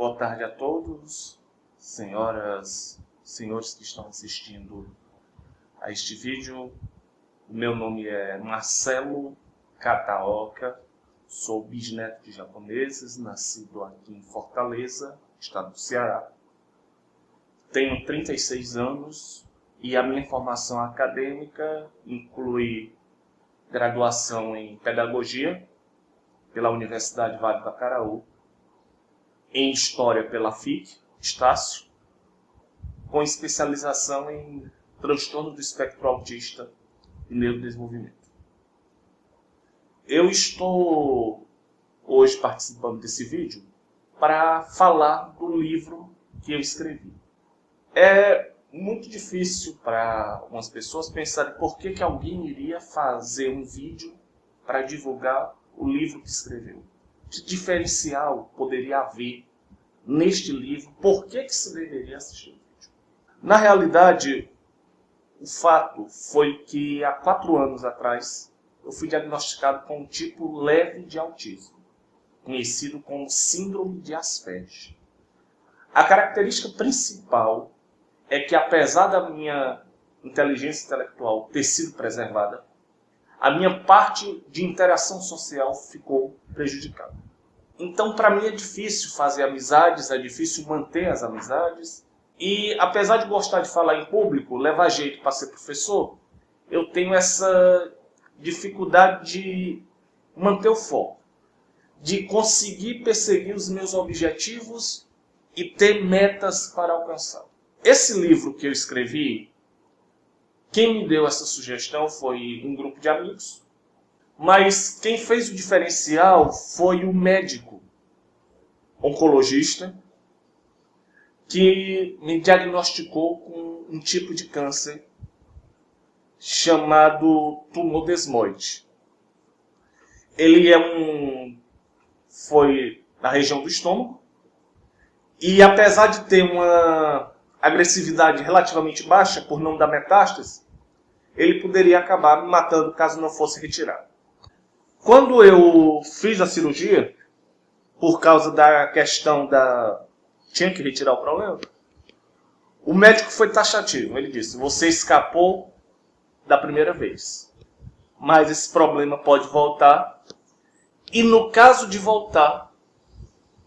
Boa tarde a todos, senhoras, senhores que estão assistindo a este vídeo. O meu nome é Marcelo Kataoka, sou bisneto de japoneses, nascido aqui em Fortaleza, estado do Ceará. Tenho 36 anos e a minha formação acadêmica inclui graduação em Pedagogia pela Universidade Vale do Acaraú, em História pela FIC, Estácio, com especialização em transtorno do espectro autista e neurodesenvolvimento. Eu estou hoje participando desse vídeo para falar do livro que eu escrevi. É muito difícil para algumas pessoas pensarem por que alguém iria fazer um vídeo para divulgar o livro que escreveu. Que diferencial poderia haver neste livro? Por que se deveria assistir o vídeo? Na realidade, o fato foi que há 4 anos atrás eu fui diagnosticado com um tipo leve de autismo, conhecido como Síndrome de Asperger. A característica principal é que, apesar da minha inteligência intelectual ter sido preservada, a minha parte de interação social ficou prejudicada. Então, para mim é difícil fazer amizades, é difícil manter as amizades. E, apesar de gostar de falar em público, levar jeito para ser professor, eu tenho essa dificuldade de manter o foco, de conseguir perseguir os meus objetivos e ter metas para alcançar. Esse livro que eu escrevi, quem me deu essa sugestão foi um grupo de amigos, mas quem fez o diferencial foi o médico oncologista que me diagnosticou com um tipo de câncer chamado tumor desmoide. Ele foi na região do estômago e, apesar de ter uma agressividade relativamente baixa, por não dar metástase, ele poderia acabar me matando caso não fosse retirado. Quando eu fiz a cirurgia, por causa da questão tinha que retirar o problema, o médico foi taxativo. Ele disse: você escapou da primeira vez, mas esse problema pode voltar, e no caso de voltar,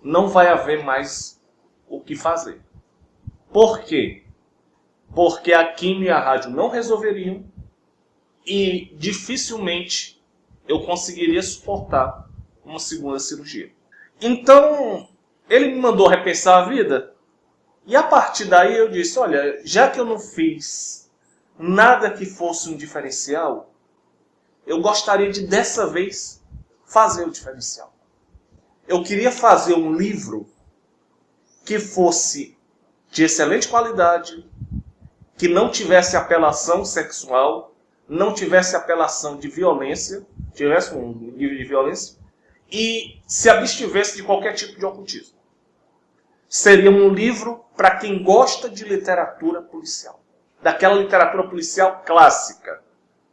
não vai haver mais o que fazer. Por quê? Porque a quimio e a rádio não resolveriam e dificilmente eu conseguiria suportar uma segunda cirurgia. Então, ele me mandou repensar a vida e, a partir daí, eu disse: olha, já que eu não fiz nada que fosse um diferencial, eu gostaria de, dessa vez, fazer o diferencial. Eu queria fazer um livro que fosse de excelente qualidade, que não tivesse apelação sexual, não tivesse apelação de violência, tivesse um nível de violência, e se abstivesse de qualquer tipo de ocultismo. Seria um livro para quem gosta de literatura policial. Daquela literatura policial clássica,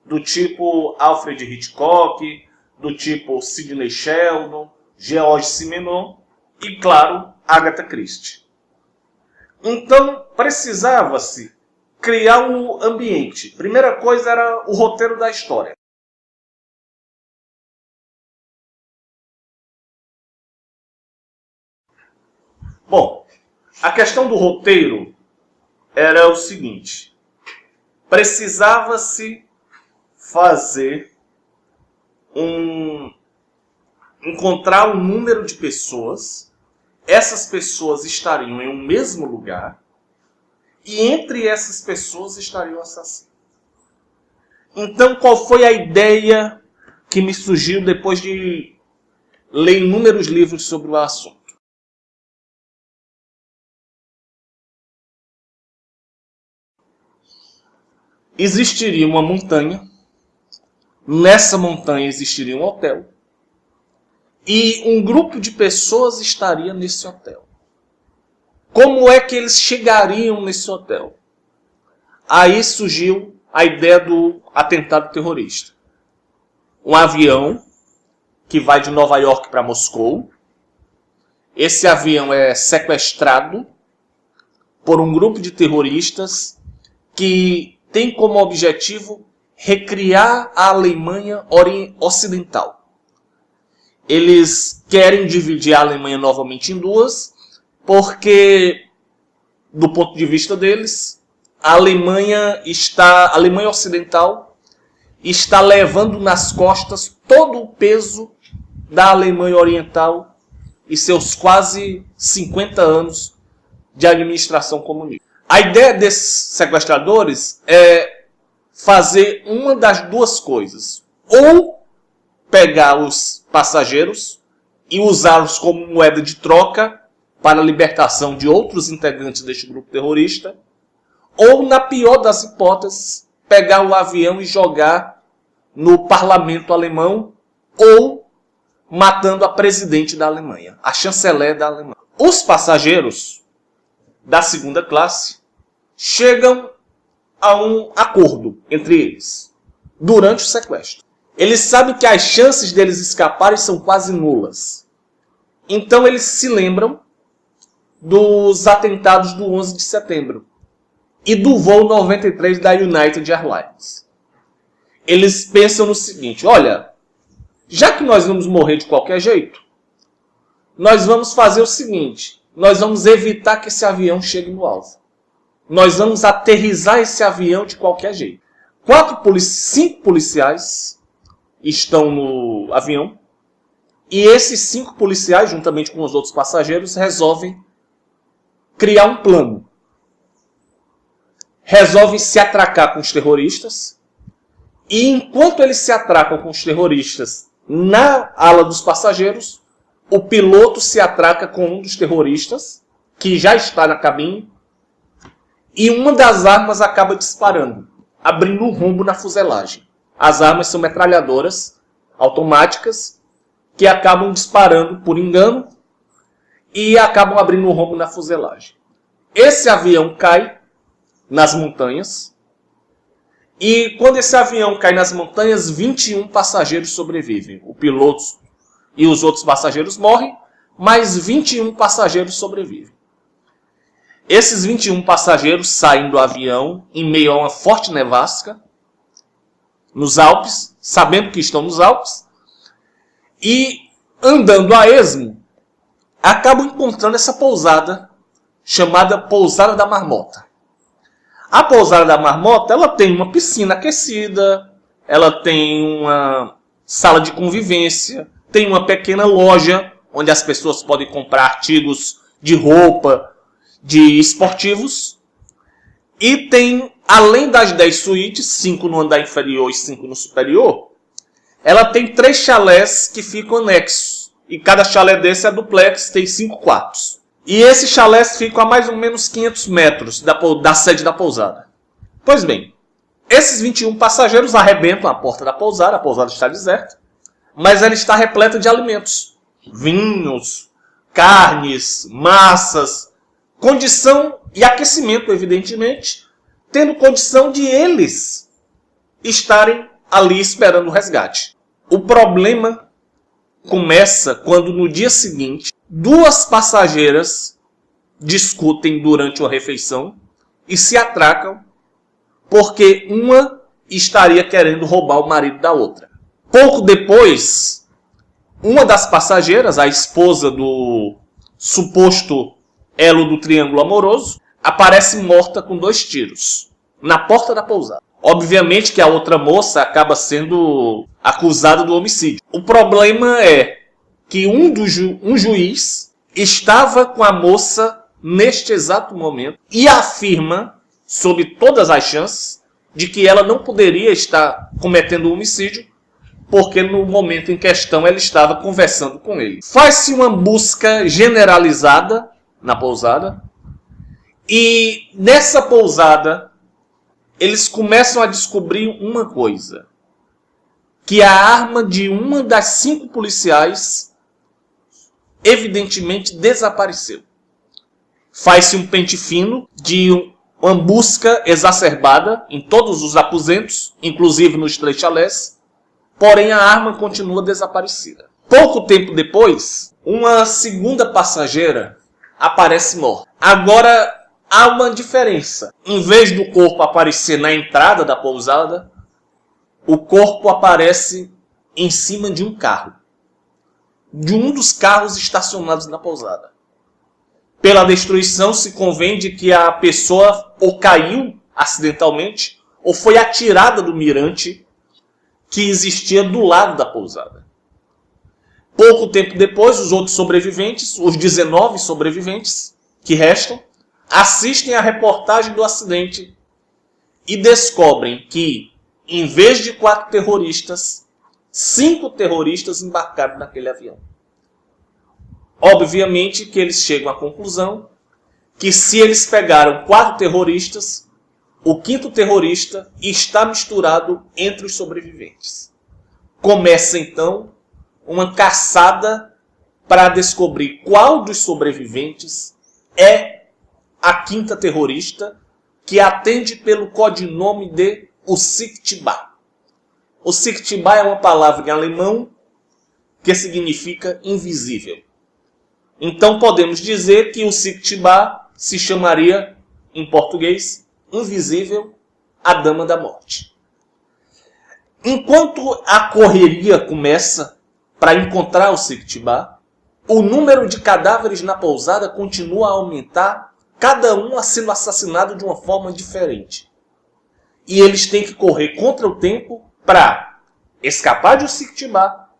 do tipo Alfred Hitchcock, do tipo Sidney Sheldon, Georges Simenon e, claro, Agatha Christie. Então, precisava-se criar um ambiente. Primeira coisa era o roteiro da história. Bom, a questão do roteiro era o seguinte: precisava-se fazer encontrar um número de pessoas. Essas pessoas estariam em um mesmo lugar e entre essas pessoas estaria o assassino. Então, qual foi a ideia que me surgiu depois de ler inúmeros livros sobre o assunto? Existiria uma montanha, nessa montanha existiria um hotel, e um grupo de pessoas estaria nesse hotel. Como é que eles chegariam nesse hotel? Aí surgiu a ideia do atentado terrorista. Um avião que vai de Nova York para Moscou, esse avião é sequestrado por um grupo de terroristas que tem como objetivo recriar a Alemanha Ocidental. Eles querem dividir a Alemanha novamente em duas, porque, do ponto de vista deles, a Alemanha Ocidental está levando nas costas todo o peso da Alemanha Oriental e seus quase 50 anos de administração comunista. A ideia desses sequestradores é fazer uma das duas coisas. Ou pegar os passageiros e usá-los como moeda de troca para a libertação de outros integrantes deste grupo terrorista, ou, na pior das hipóteses, pegar o avião e jogar no parlamento alemão, ou matando a presidente da Alemanha, a chanceler da Alemanha. Os passageiros da segunda classe chegam a um acordo entre eles durante o sequestro. Eles sabem que as chances deles escaparem são quase nulas. Então eles se lembram dos atentados do 11 de setembro e do voo 93 da United Airlines. Eles pensam no seguinte: olha, já que nós vamos morrer de qualquer jeito, nós vamos fazer o seguinte: nós vamos evitar que esse avião chegue no alvo. Nós vamos aterrissar esse avião de qualquer jeito. 5 policiais estão no avião e esses 5 policiais, juntamente com os outros passageiros, resolvem criar um plano. Resolvem se atracar com os terroristas e, enquanto eles se atracam com os terroristas na ala dos passageiros, o piloto se atraca com um dos terroristas, que já está na cabine, e uma das armas acaba disparando, abrindo um rombo na fuselagem. As armas são metralhadoras automáticas que acabam disparando por engano e acabam abrindo um rombo na fuselagem. Esse avião cai nas montanhas e, quando esse avião cai nas montanhas, 21 passageiros sobrevivem. O piloto e os outros passageiros morrem, mas 21 passageiros sobrevivem. Esses 21 passageiros saem do avião em meio a uma forte nevasca nos Alpes, sabendo que estão nos Alpes, e, andando a esmo, acabam encontrando essa pousada chamada Pousada da Marmota. A Pousada da Marmota, ela tem uma piscina aquecida, ela tem uma sala de convivência, tem uma pequena loja onde as pessoas podem comprar artigos de roupa, de esportivos, e tem, além das 10 suítes, 5 no andar inferior e 5 no superior, ela tem 3 chalés que ficam anexos, e cada chalé desse é duplex, tem 5 quartos. E esses chalés ficam a mais ou menos 500 metros da sede da pousada. Pois bem, esses 21 passageiros arrebentam a porta da pousada está deserta, mas ela está repleta de alimentos, vinhos, carnes, massas, condição e aquecimento, evidentemente, tendo condição de eles estarem ali esperando o resgate. O problema começa quando, no dia seguinte, 2 passageiras discutem durante uma refeição e se atracam porque uma estaria querendo roubar o marido da outra. Pouco depois, uma das passageiras, a esposa do suposto elo do triângulo amoroso, aparece morta com 2 tiros na porta da pousada. Obviamente que a outra moça acaba sendo acusada do homicídio. O problema é que um juiz estava com a moça neste exato momento e afirma, sob todas as chances, de que ela não poderia estar cometendo um homicídio, porque no momento em questão ela estava conversando com ele. Faz-se uma busca generalizada na pousada, e nessa pousada eles começam a descobrir uma coisa: que a arma de uma das 5 policiais evidentemente desapareceu. Faz-se um pente fino de uma busca exacerbada em todos os aposentos, inclusive nos 3 chalés, porém a arma continua desaparecida. Pouco tempo depois, Uma segunda passageira aparece morta. Agora há uma diferença. Em vez do corpo aparecer na entrada da pousada, o corpo aparece em cima de um carro. De um dos carros estacionados na pousada. Pela destruição se convém de que a pessoa ou caiu acidentalmente ou foi atirada do mirante que existia do lado da pousada. Pouco tempo depois, os outros sobreviventes, os 19 sobreviventes que restam, assistem à reportagem do acidente e descobrem que, em vez de 4 terroristas, 5 terroristas embarcaram naquele avião. Obviamente que eles chegam à conclusão que se eles pegaram 4 terroristas, o 5º terrorista está misturado entre os sobreviventes. Começa então uma caçada para descobrir qual dos sobreviventes é a 5ª terrorista que atende pelo codinome de Unsichtbar. O Unsichtbar é uma palavra em alemão que significa invisível. Então podemos dizer que o Unsichtbar se chamaria, em português, Invisível, a Dama da Morte. Enquanto a correria começa para encontrar o Unsichtbar, o número de cadáveres na pousada continua a aumentar, cada um sendo assassinado de uma forma diferente. E eles têm que correr contra o tempo para escapar de Unsichtbar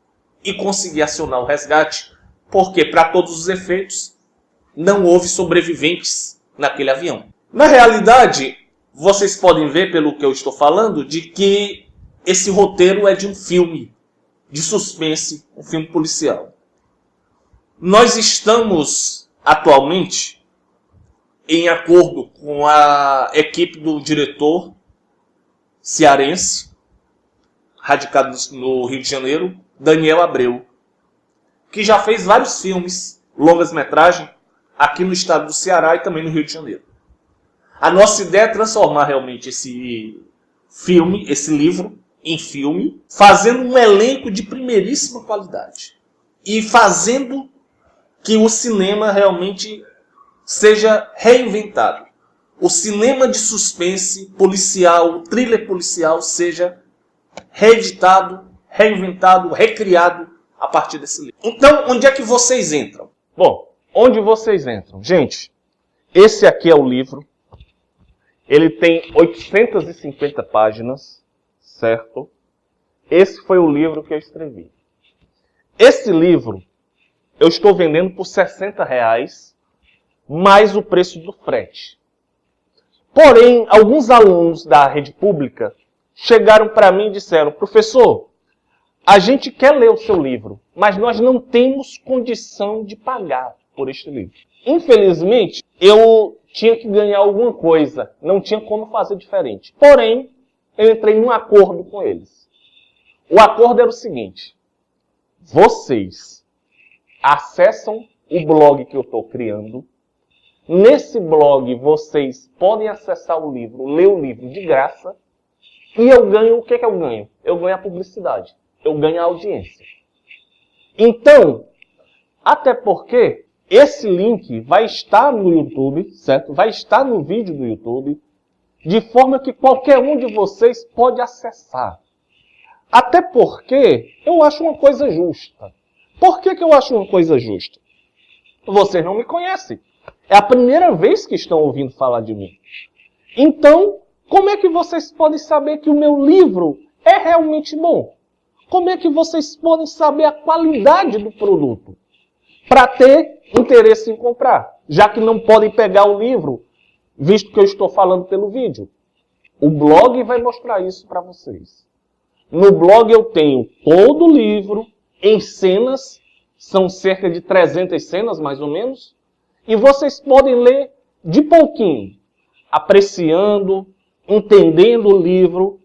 e conseguir acionar o resgate, porque, para todos os efeitos, não houve sobreviventes naquele avião. Na realidade, vocês podem ver, pelo que eu estou falando, de que esse roteiro é de um filme de suspense, um filme policial. Nós estamos, atualmente, em acordo com a equipe do diretor cearense, radicado no Rio de Janeiro, Daniel Abreu, que já fez vários filmes, longas-metragens, aqui no estado do Ceará e também no Rio de Janeiro. A nossa ideia é transformar realmente esse filme, esse livro, em filme, fazendo um elenco de primeiríssima qualidade. E fazendo que o cinema realmente seja reinventado. O cinema de suspense policial, o thriller policial, seja reeditado, reinventado, recriado a partir desse livro. Então, onde é que vocês entram? Bom, onde vocês entram? Gente, esse aqui é o livro. Ele tem 850 páginas, certo? Esse foi o livro que eu escrevi. Esse livro eu estou vendendo por R$60, mais o preço do frete. Porém, alguns alunos da rede pública chegaram para mim e disseram: professor, a gente quer ler o seu livro, mas nós não temos condição de pagar por este livro. Infelizmente, eu tinha que ganhar alguma coisa, não tinha como fazer diferente. Porém, eu entrei num acordo com eles. O acordo era o seguinte: vocês acessam o blog que eu estou criando. Nesse blog, vocês podem acessar o livro, ler o livro de graça. E eu ganho, o que eu ganho? Eu ganho a publicidade. Eu ganho a audiência. Então, até porque esse link vai estar no YouTube, certo? Vai estar no vídeo do YouTube, de forma que qualquer um de vocês pode acessar. Até porque eu acho uma coisa justa. Por que eu acho uma coisa justa? Vocês não me conhecem. É a primeira vez que estão ouvindo falar de mim. Então, como é que vocês podem saber que o meu livro é realmente bom? Como é que vocês podem saber a qualidade do produto para ter interesse em comprar? Já que não podem pegar o livro, visto que eu estou falando pelo vídeo. O blog vai mostrar isso para vocês. No blog eu tenho todo o livro em cenas, são cerca de 300 cenas mais ou menos, e vocês podem ler de pouquinho, apreciando, entendendo o livro,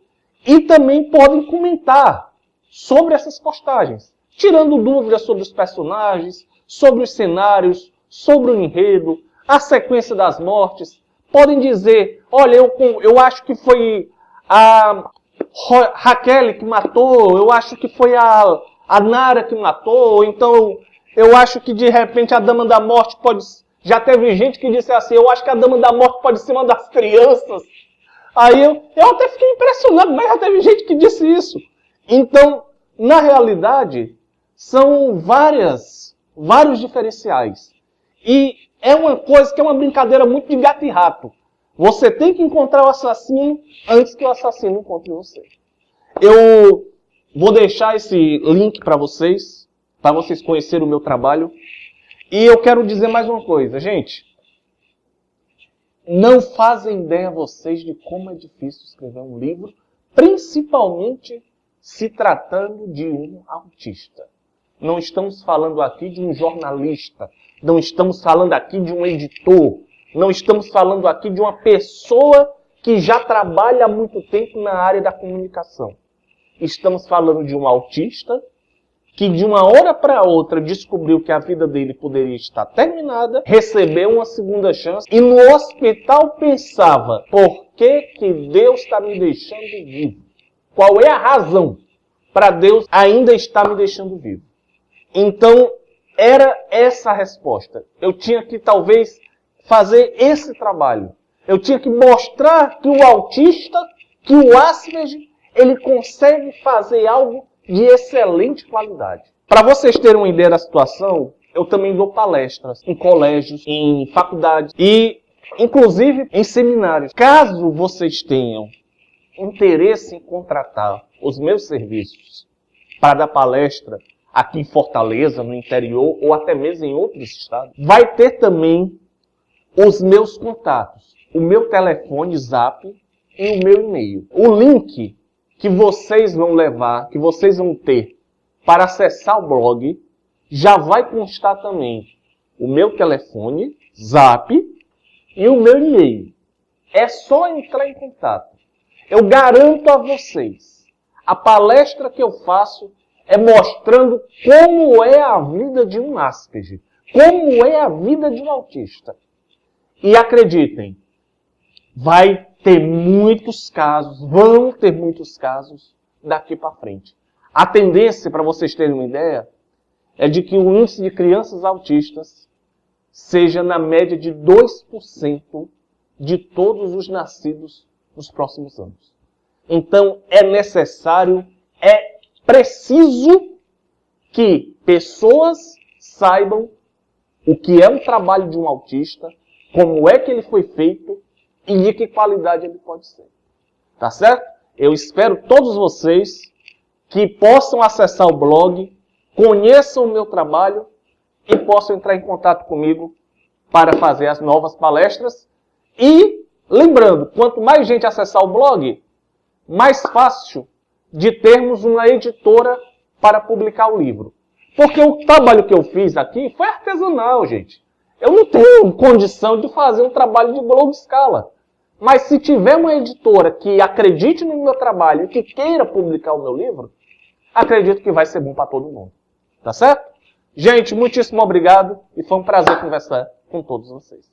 e também podem comentar sobre essas postagens, tirando dúvidas sobre os personagens, sobre os cenários, sobre o enredo, a sequência das mortes. Podem dizer: olha, eu acho que foi a Raquel que matou, eu acho que foi a Nara que matou, então Eu acho que de repente a Dama da Morte pode... Já teve gente que disse assim, eu acho que a Dama da Morte pode ser uma das crianças. Aí eu até fiquei impressionado, mas já teve gente que disse isso. Então, na realidade, são vários diferenciais. E é uma coisa que é uma brincadeira muito de gato e rato. Você tem que encontrar o assassino antes que o assassino encontre você. Eu vou deixar esse link para vocês conhecerem o meu trabalho. E eu quero dizer mais uma coisa, gente. Não fazem ideia vocês de como é difícil escrever um livro, principalmente se tratando de um autista. Não estamos falando aqui de um jornalista, não estamos falando aqui de um editor, não estamos falando aqui de uma pessoa que já trabalha há muito tempo na área da comunicação. Estamos falando de um autista que de uma hora para outra descobriu que a vida dele poderia estar terminada, recebeu uma segunda chance e no hospital pensava, por que Deus está me deixando vivo? Qual é a razão para Deus ainda estar me deixando vivo? Então, era essa a resposta. Eu tinha que talvez fazer esse trabalho. Eu tinha que mostrar que o autista, que o Asperger, ele consegue fazer algo de excelente qualidade. Para vocês terem uma ideia da situação, eu também dou palestras em colégios, em faculdades e, inclusive, em seminários. Caso vocês tenham interesse em contratar os meus serviços para dar palestra aqui em Fortaleza, no interior ou até mesmo em outros estados, vai ter também os meus contatos, o meu telefone, Zap e o meu e-mail. O link que vocês vão levar, que vocês vão ter para acessar o blog, já vai constar também o meu telefone, Zap e o meu e-mail. É só entrar em contato. Eu garanto a vocês, a palestra que eu faço é mostrando como é a vida de um Asperger, como é a vida de um autista. E acreditem, vai ter muitos casos, vão ter muitos casos daqui para frente. A tendência, para vocês terem uma ideia, é de que o índice de crianças autistas seja na média de 2% de todos os nascidos nos próximos anos. Então, é necessário, é preciso que pessoas saibam o que é um trabalho de um autista, como é que ele foi feito e de que qualidade ele pode ser. Tá certo? Eu espero todos vocês que possam acessar o blog, conheçam o meu trabalho e possam entrar em contato comigo para fazer as novas palestras. E, lembrando, quanto mais gente acessar o blog, mais fácil de termos uma editora para publicar o livro. Porque o trabalho que eu fiz aqui foi artesanal, gente. Eu não tenho condição de fazer um trabalho de blog escala. Mas se tiver uma editora que acredite no meu trabalho e que queira publicar o meu livro, acredito que vai ser bom para todo mundo. Tá certo? Gente, muitíssimo obrigado e foi um prazer conversar com todos vocês.